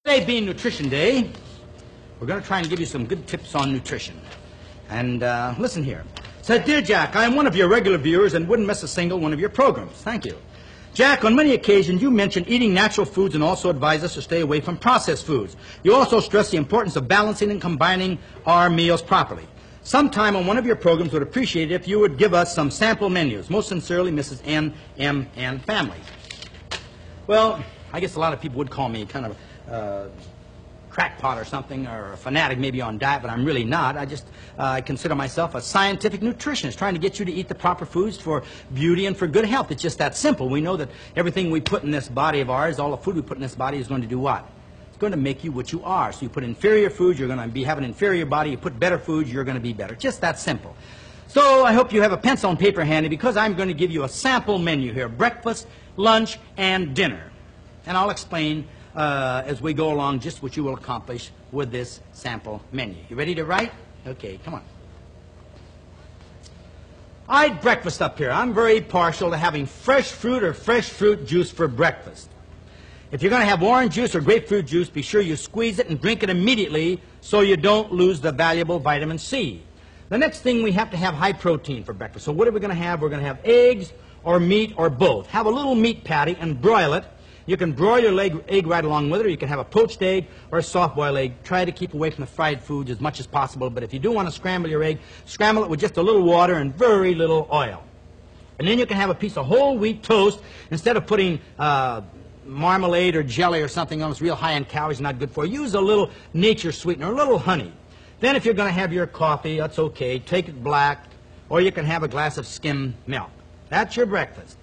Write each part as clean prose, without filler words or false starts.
Today being Nutrition Day, we're going to try and give you some good tips on nutrition. And listen here. Said, "Dear Jack, I am one of your regular viewers and wouldn't miss a single one of your programs." Thank you. Jack, on many occasions you mention eating natural foods and also advise us to stay away from processed foods. You also stress the importance of balancing and combining our meals properly. Sometime on one of your programs would appreciate it if you would give us some sample menus. Most sincerely, Mrs. N. M. and family. Well, I guess a lot of people would call me kind of crackpot or something, or a fanatic maybe on diet, but I'm really not. I consider myself a scientific nutritionist, trying to get you to eat the proper foods for beauty and for good health. It's just that simple. We know that everything we put in this body of ours, all the food we put in this body is going to do what? It's going to make you what you are. So you put inferior foods, you're going to have an inferior body. You put better foods, you're going to be better. Just that simple. So I hope you have a pencil and paper handy, because I'm going to give you a sample menu here: breakfast, lunch, and dinner. And I'll explain as we go along just what you will accomplish with this sample menu. You ready to write? Okay, come on. I eat breakfast up here. I'm very partial to having fresh fruit or fresh fruit juice for breakfast. If you're going to have orange juice or grapefruit juice, be sure you squeeze it and drink it immediately so you don't lose the valuable vitamin C. The next thing, we have to have high protein for breakfast. So what are we going to have? We're going to have eggs or meat or both. Have a little meat patty and broil it. You can broil your egg right along with it, or you can have a poached egg or a soft-boiled egg. Try to keep away from the fried foods as much as possible, but if you do want to scramble your egg, scramble it with just a little water and very little oil. And then you can have a piece of whole wheat toast. Instead of putting marmalade or jelly or something else real high in calories, not good for you, use a little nature sweetener, a little honey. Then if you're going to have your coffee, that's okay. Take it black, or you can have a glass of skim milk. That's your breakfast.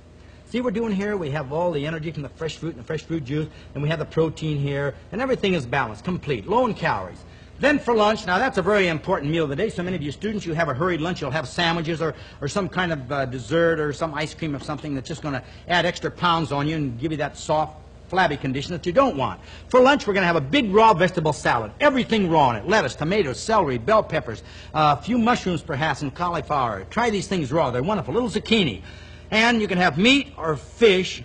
See what we're doing here? We have all the energy from the fresh fruit and the fresh fruit juice, and we have the protein here, and everything is balanced, complete, low in calories. Then for lunch, now that's a very important meal of the day. So many of you students, you have a hurried lunch, you'll have sandwiches or some kind of dessert or some ice cream or something that's just going to add extra pounds on you and give you that soft, flabby condition that you don't want. For lunch, we're going to have a big raw vegetable salad, everything raw in it: lettuce, tomatoes, celery, bell peppers, a few mushrooms perhaps, and cauliflower. Try these things raw. They're wonderful. Little zucchini. And you can have meat or fish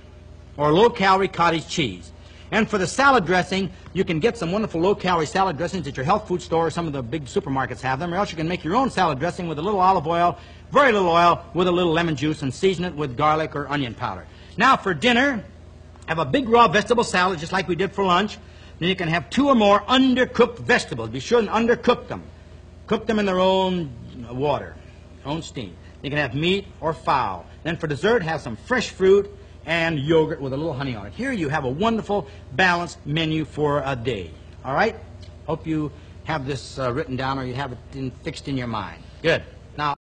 or low-calorie cottage cheese. And for the salad dressing, you can get some wonderful low-calorie salad dressings at your health food store, or some of the big supermarkets have them, or else you can make your own salad dressing with a little olive oil, very little oil, with a little lemon juice, and season it with garlic or onion powder. Now for dinner, have a big raw vegetable salad just like we did for lunch. Then you can have 2 or more undercooked vegetables. Be sure and undercook them. Cook them in their own water, own steam. You can have meat or fowl. Then for dessert, have some fresh fruit and yogurt with a little honey on it. Here you have a wonderful, balanced menu for a day. All right? Hope you have this written down, or you have it fixed in your mind. Good. Now,